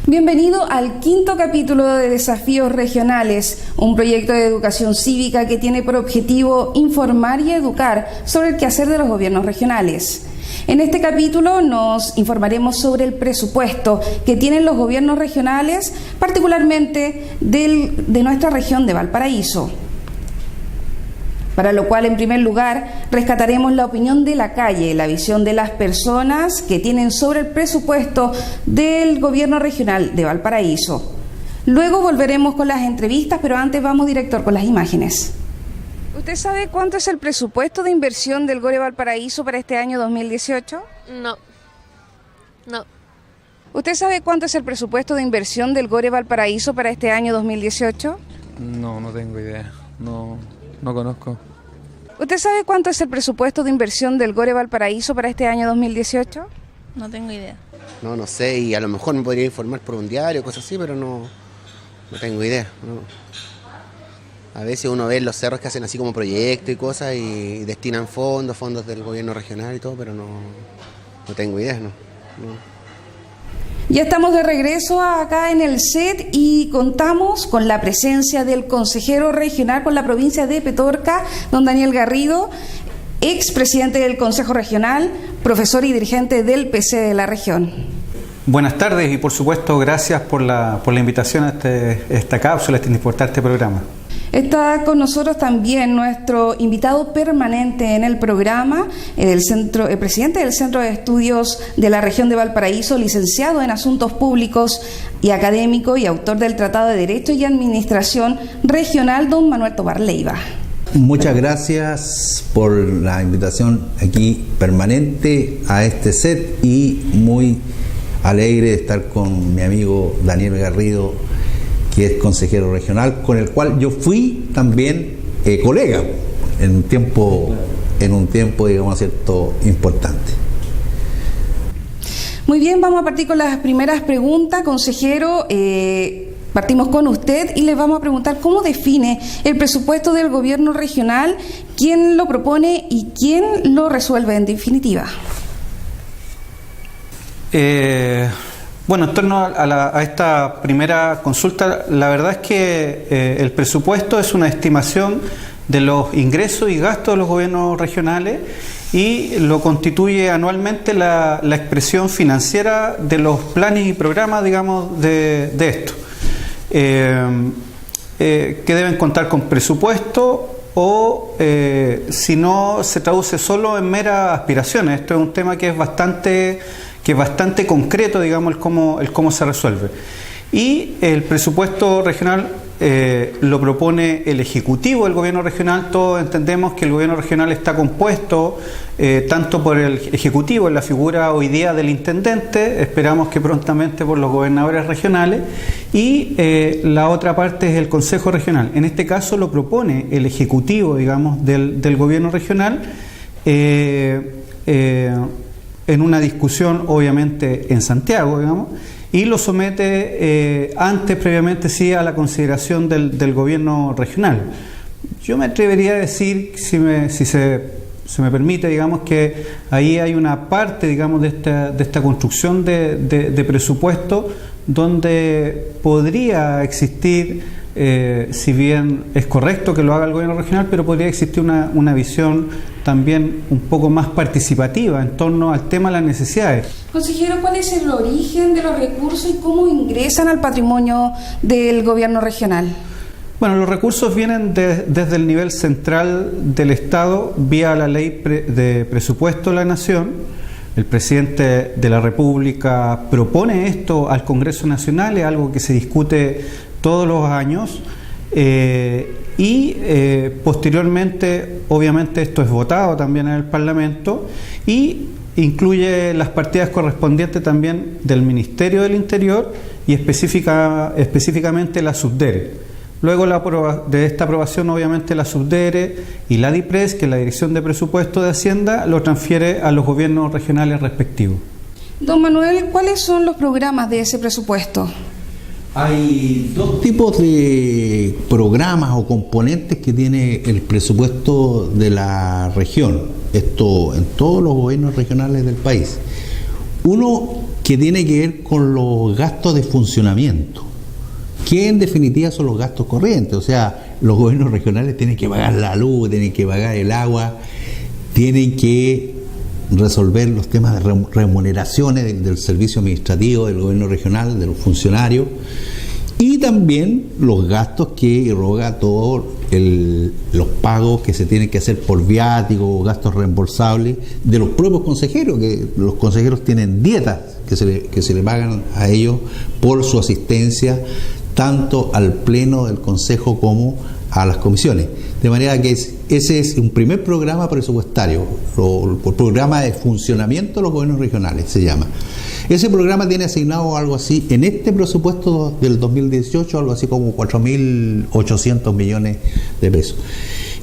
Bienvenido al quinto capítulo de Desafíos Regionales, un proyecto de educación cívica que tiene por objetivo informar y educar sobre el quehacer de los gobiernos regionales. En este capítulo nos informaremos sobre el presupuesto que tienen los gobiernos regionales, particularmente de nuestra región de Valparaíso. Para lo cual, en primer lugar, rescataremos la opinión de la calle, la visión de las personas que tienen sobre el presupuesto del gobierno regional de Valparaíso. Luego volveremos con las entrevistas, pero antes vamos, director, con las imágenes. ¿Usted sabe cuánto es el presupuesto de inversión del GORE Valparaíso para este año 2018? No. ¿Usted sabe cuánto es el presupuesto de inversión del GORE Valparaíso para este año 2018? No tengo idea. No conozco. ¿Usted sabe cuánto es el presupuesto de inversión del GORE Valparaíso para este año 2018? No tengo idea. No sé, y a lo mejor me podría informar por un diario, cosas así, pero no tengo idea. No. A veces uno ve los cerros que hacen así como proyectos y cosas y destinan fondos del gobierno regional y todo, pero no tengo idea, no. Ya estamos de regreso acá en el set y contamos con la presencia del consejero regional por la provincia de Petorca, don Daniel Garrido, expresidente del Consejo Regional, profesor y dirigente del PC de la región. Buenas tardes y por supuesto gracias por la invitación a esta cápsula, a este importante programa. Está con nosotros también nuestro invitado permanente en el programa, el presidente del Centro de Estudios de la Región de Valparaíso, licenciado en Asuntos Públicos y académico y autor del Tratado de Derecho y Administración Regional, don Manuel Tobar Leiva. Muchas gracias por la invitación aquí permanente a este set y muy alegre de estar con mi amigo Daniel Garrido, que es consejero regional, con el cual yo fui también colega en un tiempo, digamos, cierto, importante. Muy bien, vamos a partir con las primeras preguntas, consejero. Partimos con usted y le vamos a preguntar cómo define el presupuesto del gobierno regional, quién lo propone y quién lo resuelve en definitiva. Bueno, en torno a esta primera consulta, la verdad es que el presupuesto es una estimación de los ingresos y gastos de los gobiernos regionales y lo constituye anualmente la expresión financiera de los planes y programas, digamos, de esto. Que deben contar con presupuesto o si no se traduce solo en meras aspiraciones. Esto es un tema que es bastante concreto, digamos, el cómo se resuelve. Y el presupuesto regional lo propone el Ejecutivo del Gobierno Regional. Todos entendemos que el Gobierno Regional está compuesto tanto por el Ejecutivo, en la figura hoy día del Intendente, esperamos que prontamente por los gobernadores regionales, y la otra parte es el Consejo Regional. En este caso lo propone el Ejecutivo, digamos, del Gobierno Regional, en una discusión obviamente en Santiago, digamos, y lo somete previamente sí a la consideración del gobierno regional. Yo me atrevería a decir, si se me permite, digamos, que ahí hay una parte, digamos, de esta construcción de presupuesto donde podría existir, si bien es correcto que lo haga el gobierno regional, pero podría existir una visión también un poco más participativa en torno al tema de las necesidades. Consejero, ¿cuál es el origen de los recursos y cómo ingresan al patrimonio del gobierno regional? Bueno, los recursos vienen desde el nivel central del Estado vía la ley de presupuesto de la Nación. El presidente de la República propone esto al Congreso Nacional, es algo que se discute todos los años y posteriormente, obviamente, esto es votado también en el Parlamento y incluye las partidas correspondientes también del Ministerio del Interior y específicamente la Subdere. Luego de esta aprobación, obviamente, la Subdere y la DIPRES, que es la Dirección de Presupuesto de Hacienda, lo transfiere a los gobiernos regionales respectivos. Don Manuel, ¿cuáles son los programas de ese presupuesto? Hay dos tipos de programas o componentes que tiene el presupuesto de la región, esto en todos los gobiernos regionales del país. Uno que tiene que ver con los gastos de funcionamiento, que en definitiva son los gastos corrientes. O sea, los gobiernos regionales tienen que pagar la luz, tienen que pagar el agua, tienen que resolver los temas de remuneraciones del servicio administrativo del gobierno regional, de los funcionarios, y también los gastos que irroga todos los pagos que se tienen que hacer por viáticos o gastos reembolsables de los propios consejeros, que los consejeros tienen dietas que se le pagan a ellos por su asistencia tanto al pleno del consejo como a las comisiones. De manera que ese es un primer programa presupuestario, el programa de funcionamiento de los gobiernos regionales se llama. Ese programa tiene asignado algo así, en este presupuesto del 2018, algo así como 4.800 millones de pesos.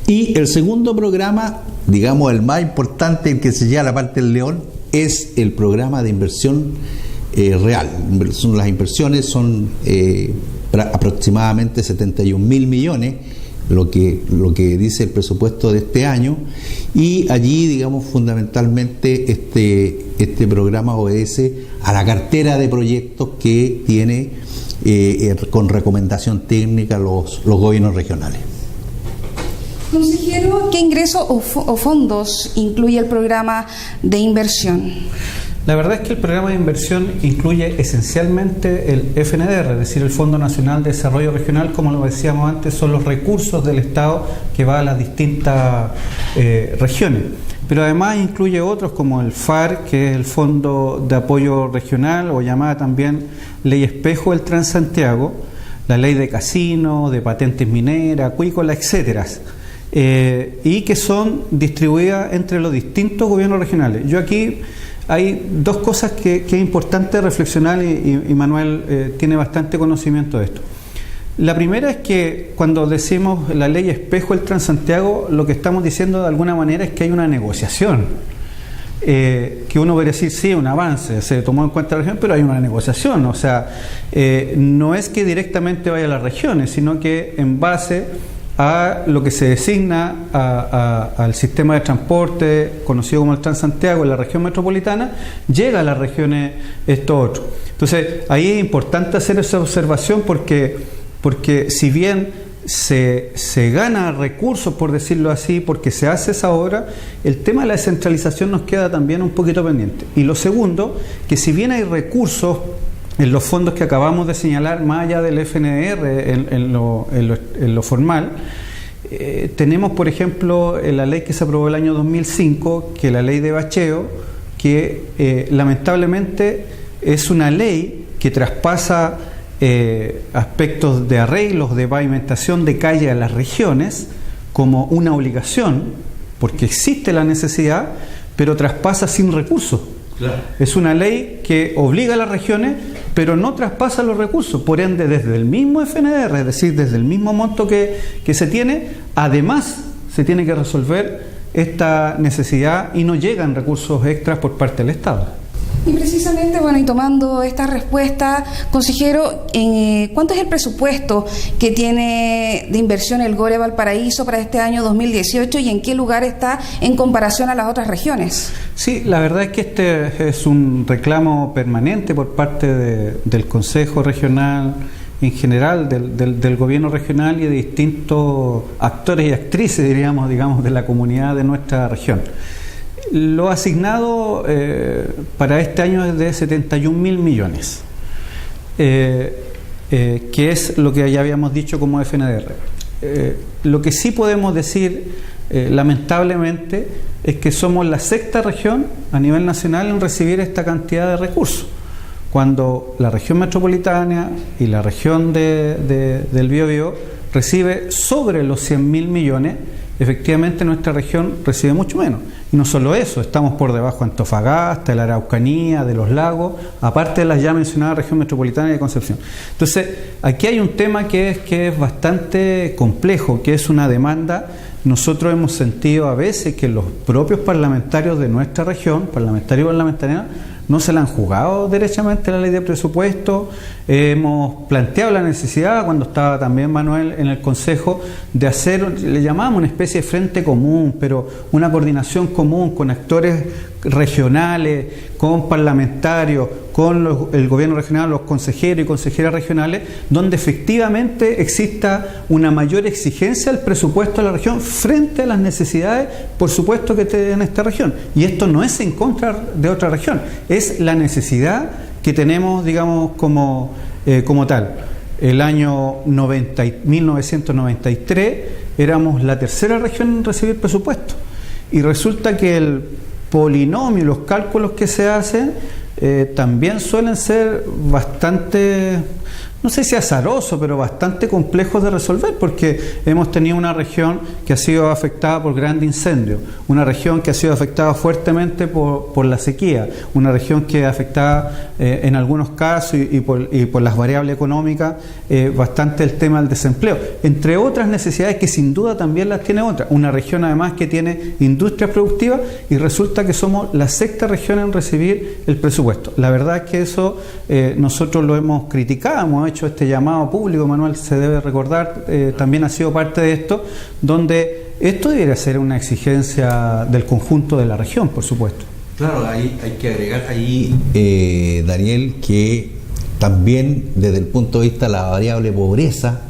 Y el segundo programa, digamos el más importante, el que se llama la parte del león, es el programa de inversión real. Las inversiones son aproximadamente 71.000 millones, lo que dice el presupuesto de este año, y allí, digamos, fundamentalmente este programa obedece a la cartera de proyectos que tiene con recomendación técnica los gobiernos regionales. Consejero, ¿qué ingresos o fondos incluye el programa de inversión? La verdad es que el programa de inversión incluye esencialmente el FNDR, es decir, el Fondo Nacional de Desarrollo Regional. Como lo decíamos antes, son los recursos del Estado que van a las distintas regiones. Pero además incluye otros como el FAR, que es el Fondo de Apoyo Regional, o llamada también Ley Espejo del Transantiago, la Ley de Casino, de Patentes Mineras, Acuícola, etcétera, y que son distribuidas entre los distintos gobiernos regionales. Yo aquí hay dos cosas que es importante reflexionar, y Manuel tiene bastante conocimiento de esto. La primera es que cuando decimos la ley espejo del Transantiago, lo que estamos diciendo de alguna manera es que hay una negociación, que uno puede decir, sí, un avance, se tomó en cuenta la región, pero hay una negociación. O sea, no es que directamente vaya a las regiones, sino que en base a lo que se designa al sistema de transporte conocido como el Transantiago en la región metropolitana, llega a las regiones esto otro. Entonces ahí es importante hacer esa observación porque si bien se gana recursos, por decirlo así, porque se hace esa obra, el tema de la descentralización nos queda también un poquito pendiente. Y lo segundo, que si bien hay recursos en los fondos que acabamos de señalar, más allá del FNDR en lo formal, tenemos, por ejemplo, la ley que se aprobó el año 2005, que es la ley de bacheo, que lamentablemente es una ley que traspasa aspectos de arreglos, de pavimentación de calle a las regiones como una obligación, porque existe la necesidad, pero traspasa sin recursos. Claro. Es una ley que obliga a las regiones, pero no traspasa los recursos. Por ende, desde el mismo FNDR, es decir, desde el mismo monto que se tiene, además se tiene que resolver esta necesidad y no llegan recursos extras por parte del Estado. Y precisamente, bueno, y tomando esta respuesta, consejero, ¿cuánto es el presupuesto que tiene de inversión el GORE Valparaíso para este año 2018 y en qué lugar está en comparación a las otras regiones? Sí, la verdad es que este es un reclamo permanente por parte del Consejo Regional, en general del gobierno regional y de distintos actores y actrices, digamos, de la comunidad de nuestra región. Lo asignado para este año es de 71.000 millones, que es lo que ya habíamos dicho como FNDR. Lo que sí podemos decir, lamentablemente, es que somos la sexta región a nivel nacional en recibir esta cantidad de recursos, cuando la región metropolitana y la región del Biobío recibe sobre los 100.000 millones. Efectivamente nuestra región recibe mucho menos, y no solo eso, estamos por debajo de Antofagasta, de la Araucanía, de los lagos, aparte de la ya mencionada región metropolitana de Concepción. Entonces aquí hay un tema que es bastante complejo, que es una demanda. Nosotros hemos sentido a veces que los propios parlamentarios de nuestra región, parlamentarios y parlamentarias, no se la han jugado derechamente la ley de presupuesto. Hemos planteado la necesidad, cuando estaba también Manuel en el Consejo, de hacer, le llamábamos una especie de frente común, pero una coordinación común con actores regionales, con parlamentarios, con el gobierno regional, los consejeros y consejeras regionales, donde efectivamente exista una mayor exigencia al presupuesto de la región frente a las necesidades, por supuesto, que tiene esta región. Y esto no es en contra de otra región, es la necesidad que tenemos, digamos, como tal. El año 1993 éramos la tercera región en recibir presupuesto, y resulta que el polinomio, los cálculos que se hacen también suelen ser bastante, no sé si azarosos, pero bastante complejos de resolver, porque hemos tenido una región que ha sido afectada por grandes incendios, una región que ha sido afectada fuertemente por la sequía, una región que afectada en algunos casos y por las variables económicas bastante el tema del desempleo, entre otras necesidades que sin duda también las tiene otra. Una región además que tiene industrias productivas, y resulta que somos la sexta región en recibir el presupuesto. La verdad es que eso nosotros lo hemos criticado, hemos hecho este llamado público, Manuel se debe recordar, también ha sido parte de esto, donde esto debería ser una exigencia del conjunto de la región, por supuesto. Claro, hay que agregar ahí, Daniel, que también desde el punto de vista de la variable pobreza,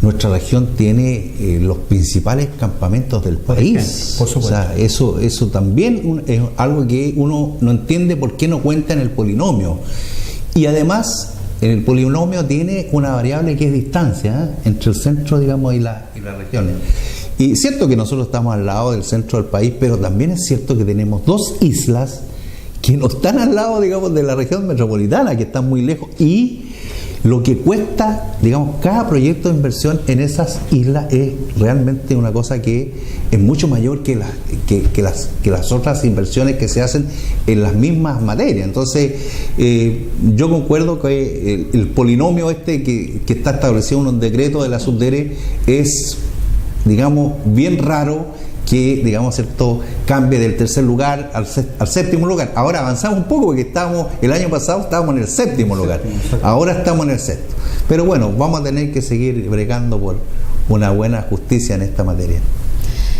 nuestra región tiene los principales campamentos del país. Por supuesto. O sea, eso también es algo que uno no entiende por qué no cuenta en el polinomio. Y además, en el polinomio tiene una variable que es distancia entre el centro, digamos, y las regiones. Y es cierto que nosotros estamos al lado del centro del país, pero también es cierto que tenemos dos islas que no están al lado, digamos, de la región metropolitana, que están muy lejos, y lo que cuesta, digamos, cada proyecto de inversión en esas islas es realmente una cosa que es mucho mayor que las otras inversiones que se hacen en las mismas materias. Entonces, yo concuerdo que el polinomio que está establecido en un decreto de la Subdere es, digamos, bien raro que, digamos, cierto, cambie del tercer lugar al séptimo lugar. Ahora avanzamos un poco, porque el año pasado estábamos en el séptimo lugar, ahora estamos en el sexto. Pero bueno, vamos a tener que seguir bregando por una buena justicia en esta materia.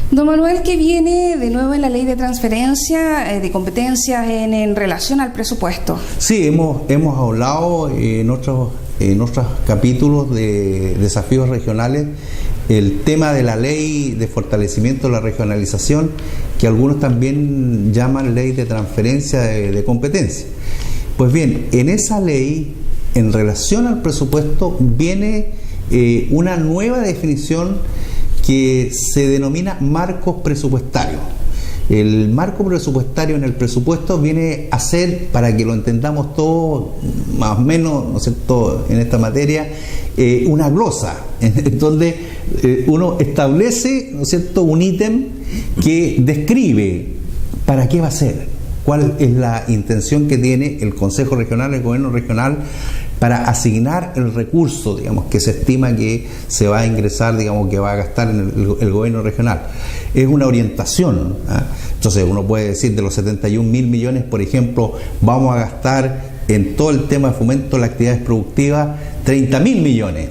Don Manuel, ¿qué viene de nuevo en la ley de transferencia de competencias en relación al presupuesto? Sí, hemos hablado en otros capítulos de desafíos regionales el tema de la ley de fortalecimiento de la regionalización, que algunos también llaman ley de transferencia de competencia. Pues bien, en esa ley, en relación al presupuesto, viene una nueva definición que se denomina marcos presupuestarios. El marco presupuestario en el presupuesto viene a ser, para que lo entendamos todos más o menos, ¿no es cierto?, en esta materia, una glosa, en donde uno establece, ¿no es cierto?, un ítem que describe para qué va a ser, cuál es la intención que tiene el Consejo Regional, el Gobierno Regional, para asignar el recurso, digamos, que se estima que se va a ingresar, digamos, que va a gastar en el Gobierno Regional. Es una orientación, ¿eh? Entonces uno puede decir, de los 71.000 millones, por ejemplo, vamos a gastar en todo el tema de fomento de las actividades productivas 30.000 millones, ¿eh?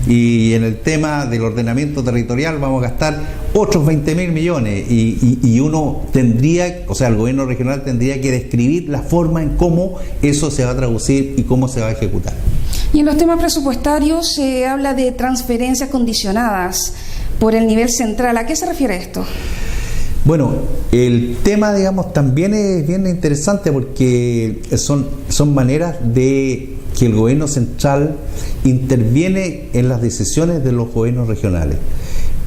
Y en el tema del ordenamiento territorial vamos a gastar otros 20.000 millones, y uno tendría, o sea, el gobierno regional tendría que describir la forma en cómo eso se va a traducir y cómo se va a ejecutar. Y en los temas presupuestarios se habla de transferencias condicionadas por el nivel central. ¿A qué se refiere esto? Bueno, el tema, digamos, también es bien interesante, porque son maneras de que el gobierno central interviene en las decisiones de los gobiernos regionales.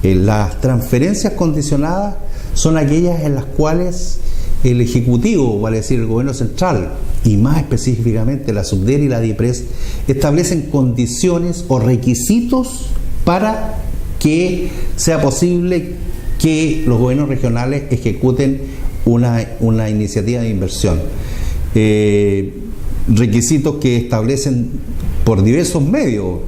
Las transferencias condicionadas son aquellas en las cuales el Ejecutivo, vale decir, el gobierno central, y más específicamente la Subdere y la DIPRES, establecen condiciones o requisitos para que sea posible que los gobiernos regionales ejecuten una iniciativa de inversión. Requisitos que establecen por diversos medios.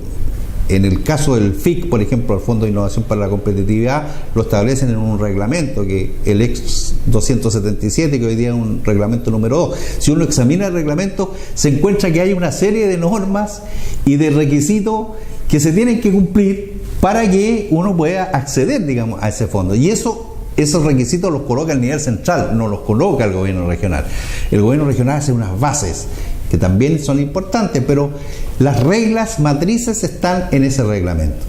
En el caso del FIC, por ejemplo, el Fondo de Innovación para la Competitividad, lo establecen en un reglamento, que el ex 277, que hoy día es un reglamento número 2. Si uno examina el reglamento, se encuentra que hay una serie de normas y de requisitos que se tienen que cumplir para que uno pueda acceder, digamos, a ese fondo. Y esos requisitos los coloca el nivel central, no los coloca el gobierno regional. El gobierno regional hace unas bases que también son importantes, pero las reglas matrices están en ese reglamento.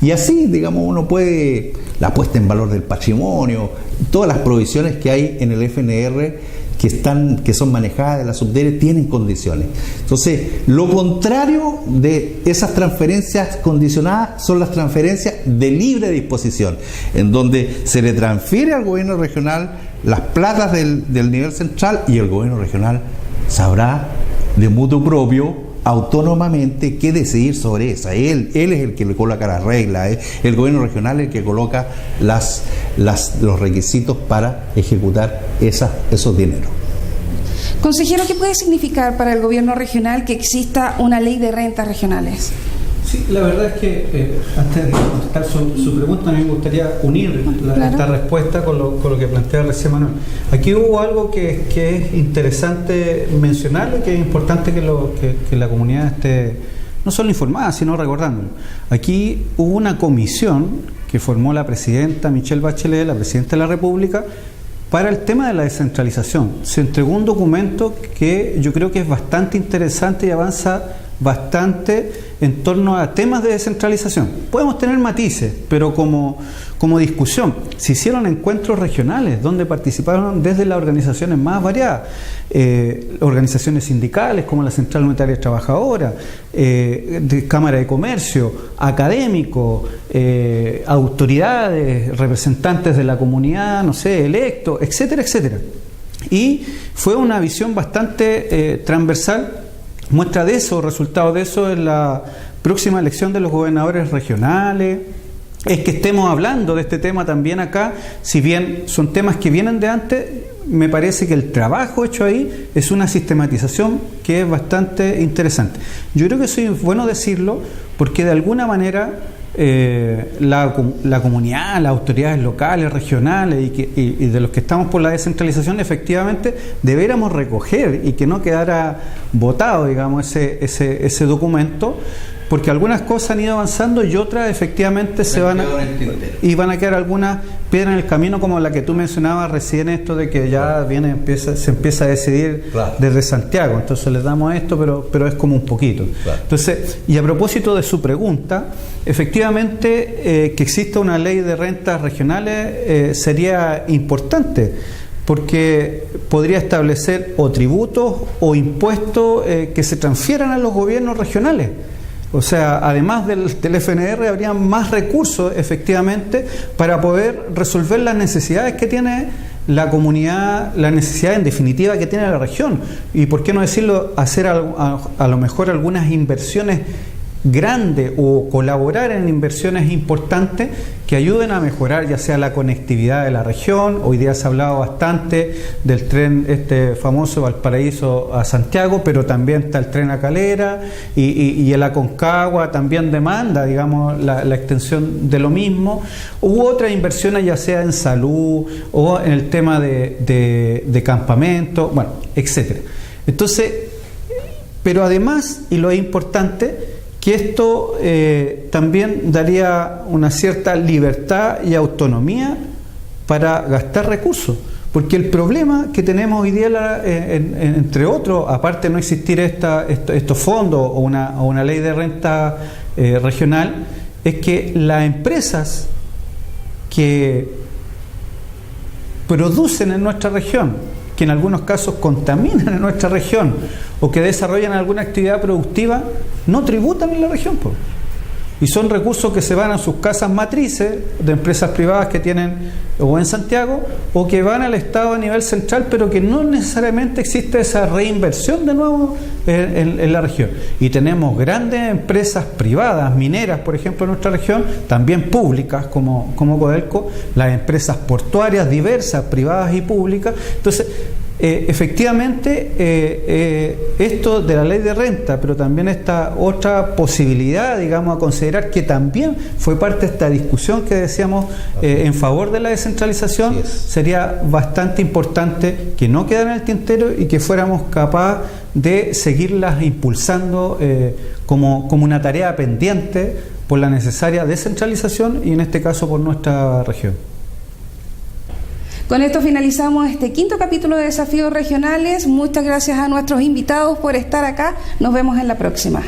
Y así, digamos, uno puede, la puesta en valor del patrimonio, todas las provisiones que hay en el FNR que son manejadas de la Subdere tienen condiciones. Entonces, lo contrario de esas transferencias condicionadas son las transferencias de libre disposición, en donde se le transfiere al gobierno regional las platas del nivel central y el gobierno regional sabrá de mutuo propio, autónomamente, qué decidir sobre esa. Él es el que le coloca las reglas, el gobierno regional es el que coloca los requisitos para ejecutar esos dineros. Consejero, ¿qué puede significar para el gobierno regional que exista una ley de rentas regionales? Sí, la verdad es que antes de contestar su pregunta, a mí me gustaría unir esta respuesta con lo que plantea recién Manuel. Aquí hubo algo que es interesante mencionarlo y que es importante que la comunidad esté no solo informada, sino recordándolo. Aquí hubo una comisión que formó la presidenta Michelle Bachelet, la presidenta de la República, para el tema de la descentralización. Se entregó un documento que yo creo que es bastante interesante y avanza bastante en torno a temas de descentralización. Podemos tener matices, pero como discusión. Se hicieron encuentros regionales donde participaron desde las organizaciones más variadas, organizaciones sindicales como la Central Unitaria Trabajadora, de Cámara de Comercio, académicos, autoridades, representantes de la comunidad, no sé, electos, etcétera, etcétera. Y fue una visión bastante transversal. Muestra de eso, resultado de eso, es la próxima elección de los gobernadores regionales. Es que estemos hablando de este tema también acá, si bien son temas que vienen de antes, me parece que el trabajo hecho ahí es una sistematización que es bastante interesante. Yo creo que eso es bueno decirlo porque de alguna manera la comunidad, las autoridades locales, regionales y de los que estamos por la descentralización, efectivamente deberíamos recoger y que no quedara botado, digamos, ese documento, porque algunas cosas han ido avanzando y otras efectivamente van a quedar algunas piedras en el camino, como la que tú mencionabas recién, esto de que ya se empieza a decidir desde Santiago, entonces les damos esto, pero es como un poquito. Entonces, y a propósito de su pregunta, efectivamente que exista una ley de rentas regionales sería importante, porque podría establecer o tributos o impuestos que se transfieran a los gobiernos regionales. O sea, además del FNR, habría más recursos, efectivamente, para poder resolver las necesidades que tiene la comunidad, la necesidad en definitiva que tiene la región. Y por qué no decirlo, hacer a lo mejor algunas inversiones grandes o colaborar en inversiones importantes que ayuden a mejorar ya sea la conectividad de la región. Hoy día se ha hablado bastante del tren famoso Valparaíso a Santiago, pero también está el tren a Calera y el Aconcagua también demanda, digamos, la extensión de lo mismo. Hubo otras inversiones ya sea en salud o en el tema de campamento, bueno, etcétera. Entonces, pero además, y lo es importante, que esto también daría una cierta libertad y autonomía para gastar recursos, porque el problema que tenemos hoy día, entre otros, aparte de no existir estos fondos o una ley de renta regional, es que las empresas que producen en nuestra región, que en algunos casos contaminan en nuestra región o que desarrollan alguna actividad productiva, no tributan en la región, y son recursos que se van a sus casas matrices de empresas privadas que tienen o en Santiago o que van al Estado a nivel central, pero que no necesariamente existe esa reinversión de nuevo en la región. Y tenemos grandes empresas privadas, mineras, por ejemplo, en nuestra región, también públicas como Codelco, las empresas portuarias diversas, privadas y públicas. Entonces, efectivamente, esto de la ley de renta, pero también esta otra posibilidad, digamos, a considerar, que también fue parte de esta discusión que decíamos en favor de la descentralización, sería bastante importante que no quedara en el tintero y que fuéramos capaces de seguirlas impulsando como una tarea pendiente por la necesaria descentralización y en este caso por nuestra región. Con esto finalizamos este 5º capítulo de Desafíos Regionales. Muchas gracias a nuestros invitados por estar acá. Nos vemos en la próxima.